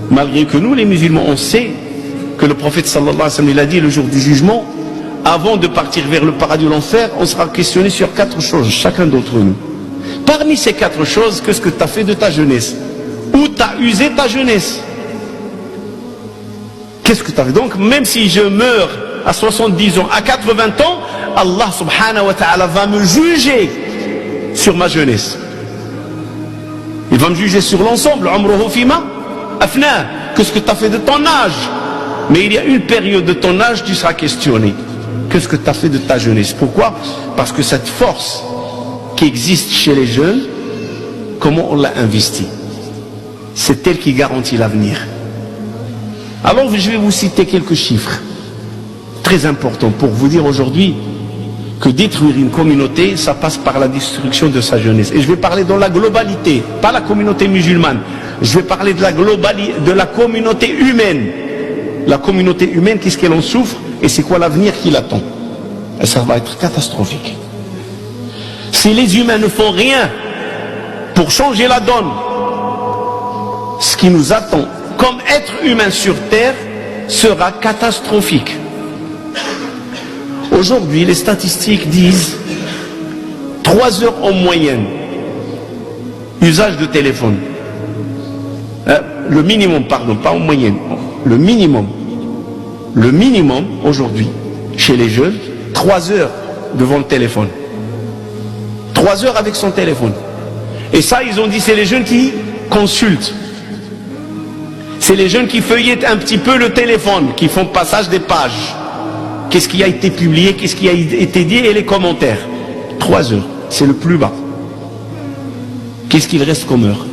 Malgré que nous, les musulmans, on sait que le prophète sallallahu alayhi wa sallam, il a dit le jour du jugement, avant de partir vers le paradis ou l'enfer, on sera questionné sur 4 choses, chacun d'entre nous. Parmi ces 4 choses, qu'est-ce que tu as fait de ta jeunesse? Où tu as usé ta jeunesse? Qu'est-ce que tu as fait? Donc, même si je meurs à 70 ans, à 80 ans, Allah subhanahu wa ta'ala va me juger sur ma jeunesse. Il va me juger sur l'ensemble. Umruhu fima afna. Qu'est-ce que tu as fait de ton âge? Mais il y a une période de ton âge, tu seras questionné. Qu'est-ce que tu as fait de ta jeunesse? Pourquoi? Parce que cette force qui existe chez les jeunes, comment on l'a investie? C'est elle qui garantit l'avenir. Alors je vais vous citer quelques chiffres très importants pour vous dire aujourd'hui que détruire une communauté, ça passe par la destruction de sa jeunesse. Et je vais parler dans la globalité, pas la communauté musulmane. Je vais parler de la globalité, de la communauté humaine. La communauté humaine, qu'est-ce qu'elle en souffre et c'est quoi l'avenir qui l'attend? Et ça va être catastrophique. Si les humains ne font rien pour changer la donne, ce qui nous attend comme être humain sur terre sera catastrophique. Aujourd'hui, les statistiques disent 3 heures en moyenne usage de téléphone. Le minimum, pardon, pas en moyenne. Le minimum aujourd'hui chez les jeunes, 3 heures devant le téléphone. 3 heures avec son téléphone. Et ça, ils ont dit, c'est les jeunes qui consultent. C'est les jeunes qui feuillettent un petit peu le téléphone, qui font passage des pages. Qu'est-ce qui a été publié, qu'est-ce qui a été dit et les commentaires. 3 heures, c'est le plus bas. Qu'est-ce qu'il reste comme heure?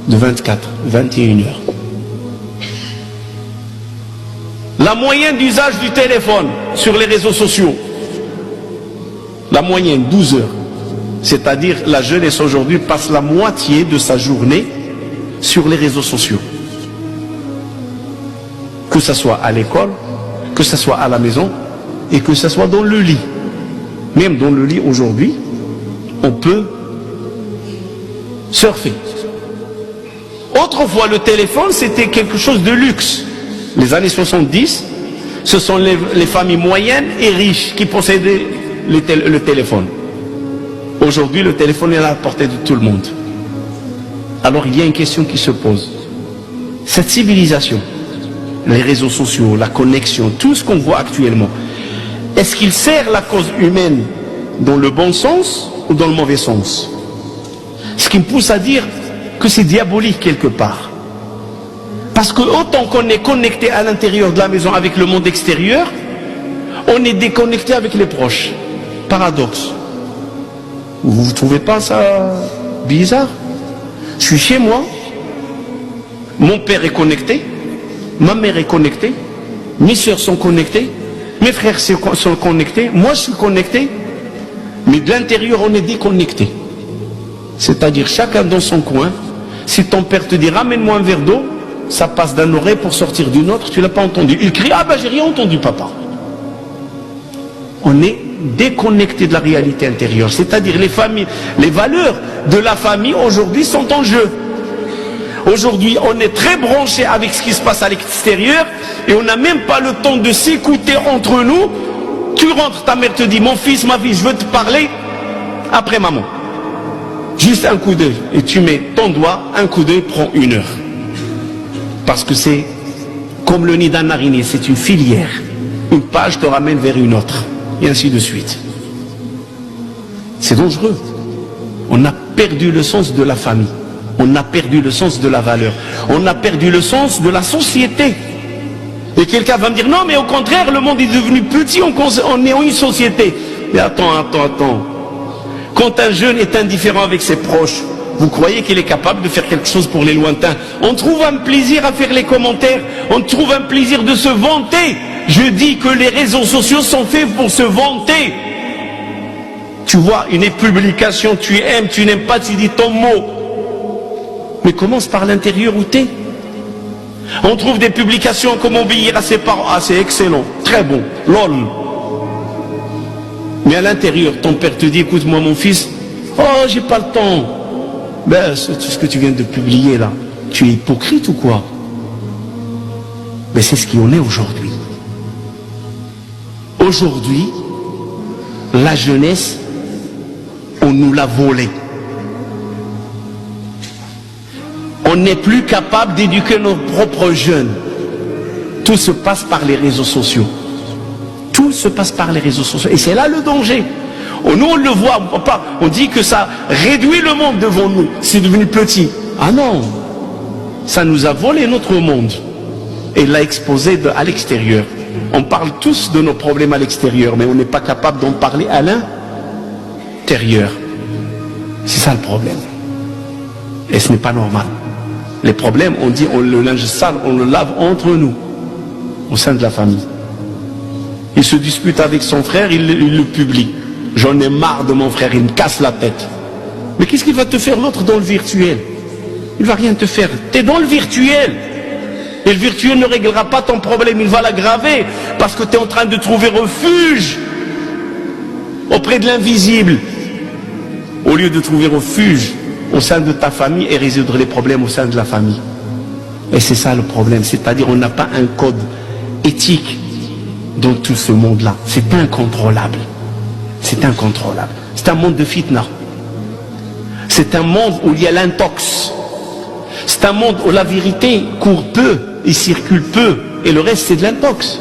De 24, 21 heures. La moyenne d'usage du téléphone sur les réseaux sociaux, la moyenne, 12 heures. C'est-à-dire la jeunesse aujourd'hui passe la moitié de sa journée sur les réseaux sociaux. Que ce soit à l'école, que ce soit à la maison et que ce soit dans le lit. Même dans le lit aujourd'hui, on peut surfer. Autrefois, le téléphone, c'était quelque chose de luxe. Les années 70, ce sont les familles moyennes et riches qui possédaient le téléphone. Aujourd'hui, le téléphone est à la portée de tout le monde. Alors, il y a une question qui se pose. Cette civilisation, les réseaux sociaux, la connexion, tout ce qu'on voit actuellement, est-ce qu'il sert la cause humaine dans le bon sens ou dans le mauvais sens? Ce qui me pousse à dire que c'est diabolique quelque part. Parce que autant qu'on est connecté à l'intérieur de la maison avec le monde extérieur, on est déconnecté avec les proches. Paradoxe. Vous ne trouvez pas ça bizarre? Je suis chez moi, mon père est connecté, ma mère est connectée, mes soeurs sont connectées, mes frères sont connectés, moi je suis connecté, mais de l'intérieur on est déconnecté. C'est-à-dire chacun dans son coin. Si ton père te dit ramène-moi un verre d'eau, ça passe d'un oreille pour sortir d'une autre, tu ne l'as pas entendu. Il crie, ah ben j'ai rien entendu papa. On est déconnecté de la réalité intérieure. C'est-à-dire les familles, les valeurs de la famille aujourd'hui sont en jeu. Aujourd'hui on est très branché avec ce qui se passe à l'extérieur et on n'a même pas le temps de s'écouter entre nous. Tu rentres, ta mère te dit mon fils, ma fille, je veux te parler après maman. Juste un coup d'œil et tu mets ton doigt, un coup d'œil prend 1 heure. Parce que c'est comme le nid d'un araignée, c'est une filière. Une page te ramène vers une autre et ainsi de suite. C'est dangereux. On a perdu le sens de la famille. On a perdu le sens de la valeur. On a perdu le sens de la société. Et quelqu'un va me dire non mais au contraire le monde est devenu petit, on est en une société. Mais attends. Quand un jeune est indifférent avec ses proches, vous croyez qu'il est capable de faire quelque chose pour les lointains? On trouve un plaisir à faire les commentaires, on trouve un plaisir de se vanter. Je dis que les réseaux sociaux sont faits pour se vanter. Tu vois une publication, tu aimes, tu n'aimes pas, tu dis ton mot. Mais commence par l'intérieur où t'es. On trouve des publications comme obéir à ses parents. Ah, c'est excellent, très bon, lol. Mais à l'intérieur, ton père te dit, écoute-moi mon fils, oh j'ai pas le temps. Ben, c'est tout ce que tu viens de publier là. tu es hypocrite ou quoi? Mais c'est ce qu'on est aujourd'hui. Aujourd'hui, la jeunesse, on nous l'a volée. On n'est plus capable d'éduquer nos propres jeunes. Tout se passe par les réseaux sociaux. Tout se passe par les réseaux sociaux. Et c'est là le danger. Nous, on le voit, on dit que ça réduit le monde devant nous. C'est devenu petit. Ah non, ça nous a volé notre monde et l'a exposé à l'extérieur. On parle tous de nos problèmes à l'extérieur, mais on n'est pas capable d'en parler à l'intérieur. C'est ça le problème. Et ce n'est pas normal. Les problèmes, on dit, le linge sale, on le lave entre nous, au sein de la famille. Il se dispute avec son frère, il le publie. J'en ai marre de mon frère, il me casse la tête. Mais qu'est-ce qu'il va te faire l'autre dans le virtuel? Il ne va rien te faire. Tu es dans le virtuel. Et le virtuel ne réglera pas ton problème, il va l'aggraver. Parce que tu es en train de trouver refuge auprès de l'invisible. Au lieu de trouver refuge au sein de ta famille et résoudre les problèmes au sein de la famille. Et c'est ça le problème. C'est-à-dire on n'a pas un code éthique dans tout ce monde-là. C'est incontrôlable. C'est incontrôlable. C'est un monde de fitna. C'est un monde où il y a l'intox. C'est un monde où la vérité court peu et circule peu. Et le reste, c'est de l'intox.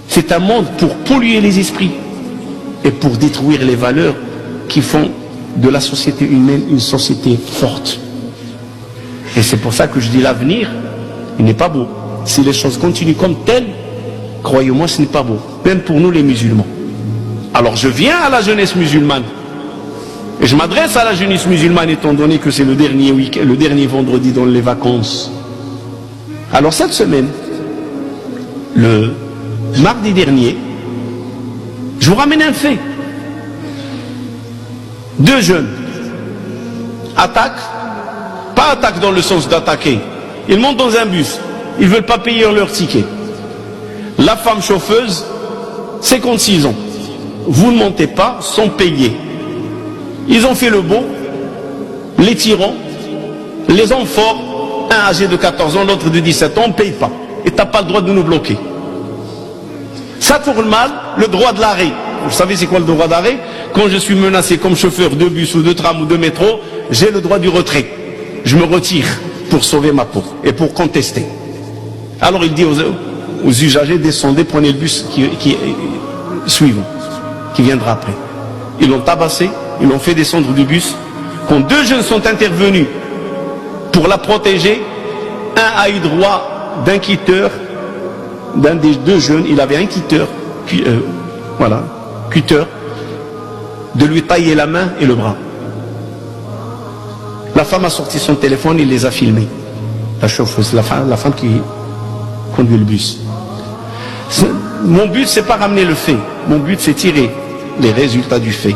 C'est un monde pour polluer les esprits et pour détruire les valeurs qui font de la société humaine une société forte. Et c'est pour ça que je dis l'avenir, il n'est pas beau. Si les choses continuent comme telles, croyez-moi, ce n'est pas beau. Même pour nous les musulmans. Alors je viens à la jeunesse musulmane. Et je m'adresse à la jeunesse musulmane étant donné que c'est le dernier vendredi dans les vacances. Alors cette semaine, le mardi dernier, je vous ramène un fait. 2 jeunes attaquent, pas attaquent dans le sens d'attaquer. Ils montent dans un bus, ils ne veulent pas payer leur ticket. La femme chauffeuse, 56 ans. Vous ne montez pas sans payer. Ils ont fait le beau, les tyrans, les hommes forts, un âgé de 14 ans, l'autre de 17 ans, on ne paye pas. Et tu n'as pas le droit de nous bloquer. Ça tourne mal, le droit de l'arrêt. Vous savez c'est quoi le droit d'arrêt? Quand je suis menacé comme chauffeur de bus ou de tram ou de métro, j'ai le droit du retrait. Je me retire pour sauver ma peau et pour contester. Alors il dit aux usagers, descendez, prenez le bus qui suivant, qui viendra après. Ils l'ont tabassé, ils l'ont fait descendre du bus. Quand 2 jeunes sont intervenus pour la protéger, un a eu droit d'un quitteur, d'un des 2 jeunes, il avait un quitteur, cutter, de lui tailler la main et le bras. La femme a sorti son téléphone, il les a filmés. La chauffeuse, la femme qui conduit le bus. Mon but, c'est pas ramener le fait. Mon but, c'est tirer les résultats du fait.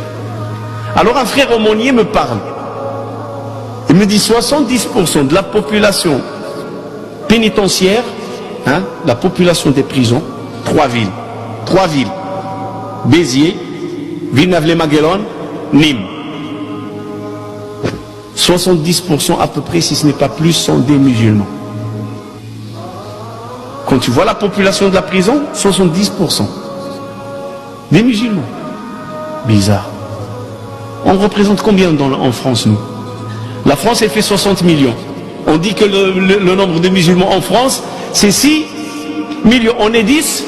Alors un frère aumônier me parle. Il me dit 70% de la population pénitentiaire, la population des prisons, 3 villes. Béziers, Villeneuve-les-Maguelone, Nîmes. 70% à peu près, si ce n'est pas plus, sont des musulmans. Quand tu vois la population de la prison, 70%. Des musulmans. Bizarre. On représente combien en France, nous? La France, elle fait 60 millions. On dit que le nombre de musulmans en France, c'est 6 millions. On est 10%.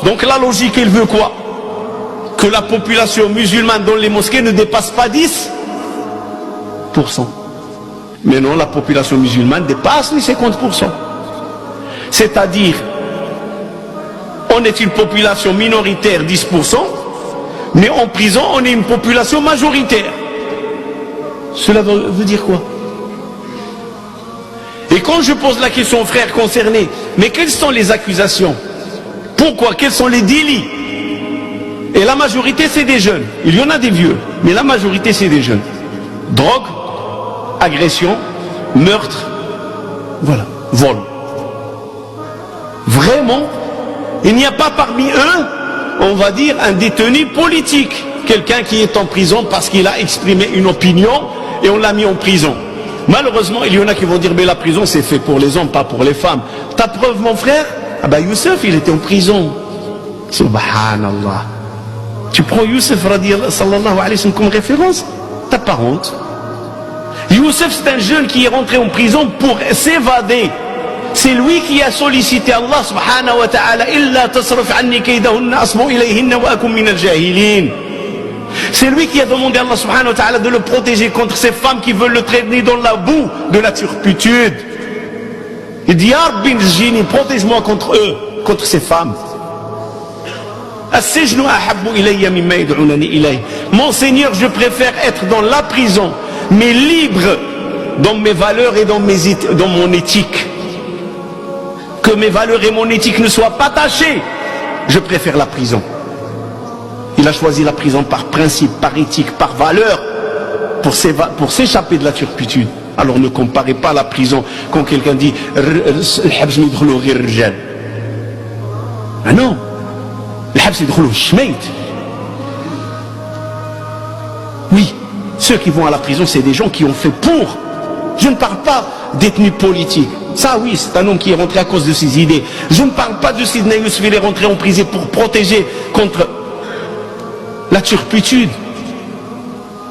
Donc la logique, elle veut quoi? Que la population musulmane dans les mosquées ne dépasse pas 10%. Mais non, la population musulmane dépasse les 50%. C'est-à-dire, on est une population minoritaire, 10%, mais en prison, on est une population majoritaire. Cela veut dire quoi? Et quand je pose la question aux frères concernés, mais quelles sont les accusations? Pourquoi? Quels sont les délits? Et la majorité, c'est des jeunes. Il y en a des vieux, mais la majorité, c'est des jeunes. Drogue, agression, meurtre, voilà, vol. Vraiment, il n'y a pas parmi eux, on va dire, un détenu politique. Quelqu'un qui est en prison parce qu'il a exprimé une opinion et on l'a mis en prison. Malheureusement, il y en a qui vont dire mais la prison c'est fait pour les hommes, pas pour les femmes. Ta preuve, mon frère? Ah ben Youssef, il était en prison. Subhanallah. Tu prends Youssef sallallahu alayhi wa sallam comme référence? T'as pas honte? Youssef, c'est un jeune qui est rentré en prison pour s'évader. C'est lui qui a sollicité Allah subhanahu wa ta'ala. Illa tasraf anni kaydahunna asbu ilayhinna wa akum min al-jahilin. C'est lui qui a demandé à Allah subhanahu wa ta'ala de le protéger contre ces femmes qui veulent le traîner dans la boue de la turpitude. Il dit, Ya Rabbi Njini, protège-moi contre eux, contre ces femmes. Mon Seigneur, je préfère être dans la prison, mais libre dans mes valeurs et dans mon éthique. Que mes valeurs et mon éthique ne soient pas tachées. Je préfère la prison. Il a choisi la prison par principe, par éthique, par valeur, pour s'échapper de la turpitude. Alors ne comparez pas la prison quand quelqu'un dit ah non, oui, ceux qui vont à la prison, c'est des gens qui ont fait pour. Je ne parle pas détenus politiques. Ça oui, c'est un homme qui est rentré à cause de ses idées. Je ne parle pas de Sidney Youssef, il est rentré en prison pour protéger contre la turpitude.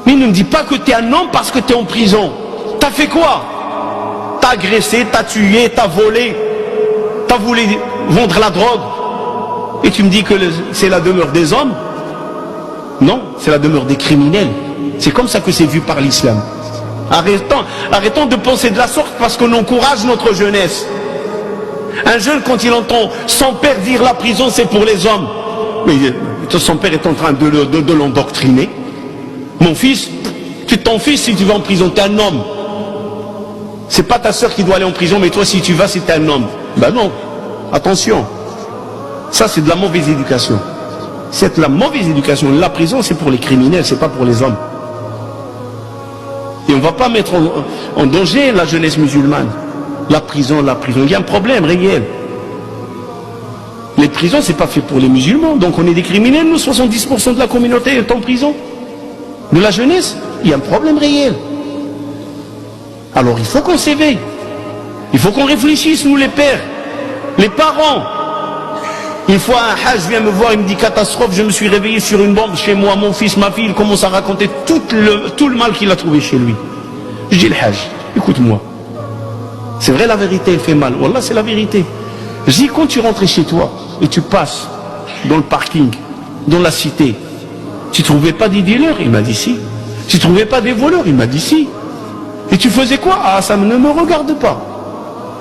Mais ne me dis pas que tu es un homme parce que tu es en prison. T'as fait quoi? T'as agressé, t'as tué, t'as volé, t'as voulu vendre la drogue. Et tu me dis que c'est la demeure des hommes? Non, c'est la demeure des criminels. C'est comme ça que c'est vu par l'islam. Arrêtons de penser de la sorte parce qu'on encourage notre jeunesse. Un jeune, quand il entend son père dire la prison c'est pour les hommes, mais son père est en train de l'endoctriner. Mon fils, tu t'en fiches si tu vas en prison, tu es un homme. C'est pas ta soeur qui doit aller en prison, mais toi si tu vas, c'est un homme. Ben non, attention. Ça c'est de la mauvaise éducation. C'est de la mauvaise éducation. La prison c'est pour les criminels, c'est pas pour les hommes. Et on ne va pas mettre en danger la jeunesse musulmane. La prison, il y a un problème réel. Les prisons, c'est pas fait pour les musulmans. Donc on est des criminels, nous, 70% de la communauté est en prison. De la jeunesse, il y a un problème réel. Alors il faut qu'on s'éveille. Il faut qu'on réfléchisse, nous les pères, les parents. Une fois un hajj vient me voir, il me dit catastrophe, je me suis réveillé sur une bombe chez moi, mon fils, ma fille, il commence à raconter tout le mal qu'il a trouvé chez lui. Je dis le hajj, écoute-moi. C'est vrai la vérité, elle fait mal. Wallah, c'est la vérité. Je dis quand tu rentres chez toi et tu passes dans le parking, dans la cité, tu trouvais pas des dealers? Il m'a dit si. Tu trouvais pas des voleurs? Il m'a dit si. Et tu faisais quoi? Ah, ça ne me regarde pas.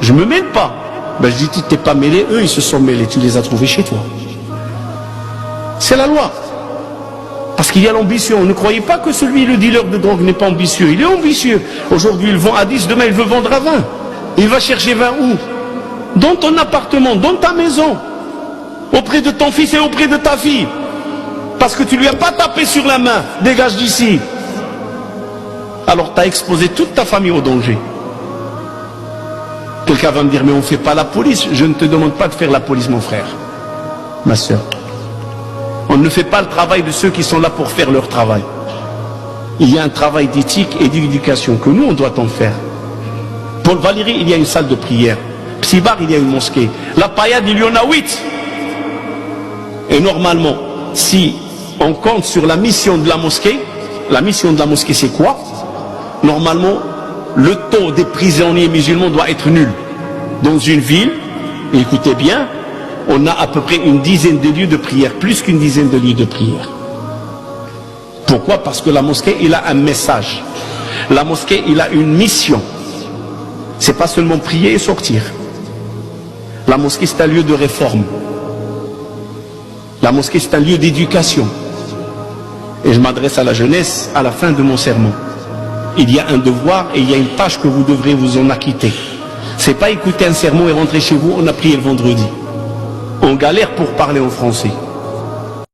Je me mêle pas. Ben, je dis, tu t'es pas mêlé, eux ils se sont mêlés, tu les as trouvés chez toi. C'est la loi. Parce qu'il y a l'ambition. Ne croyez pas que celui, le dealer de drogue, n'est pas ambitieux. Il est ambitieux. Aujourd'hui il vend à 10, demain il veut vendre à 20. Il va chercher 20 où? Dans ton appartement, dans ta maison, auprès de ton fils et auprès de ta fille. Parce que tu lui as pas tapé sur la main, dégage d'ici. Alors tu as exposé toute ta famille au danger. Quelqu'un va me dire, mais on ne fait pas la police. Je ne te demande pas de faire la police, mon frère, ma soeur. On ne fait pas le travail de ceux qui sont là pour faire leur travail. Il y a un travail d'éthique et d'éducation que nous, on doit en faire. Paul Valéry, il y a une salle de prière. Psibar, il y a une mosquée. La Paillade, il y en a 8. Et normalement, si on compte sur la mission de la mosquée c'est quoi? Normalement, le taux des prisonniers musulmans doit être nul. Dans une ville, écoutez bien, on a à peu près une dizaine de lieux de prière, plus qu'une dizaine de lieux de prière. Pourquoi? Parce que la mosquée, il a un message. La mosquée, il a une mission. C'est pas seulement prier et sortir. La mosquée, c'est un lieu de réforme. La mosquée, c'est un lieu d'éducation. Et je m'adresse à la jeunesse à la fin de mon sermon. Il y a un devoir et il y a une tâche que vous devrez vous en acquitter. C'est pas écouter un sermon et rentrer chez vous, on a prié le vendredi. On galère pour parler en français.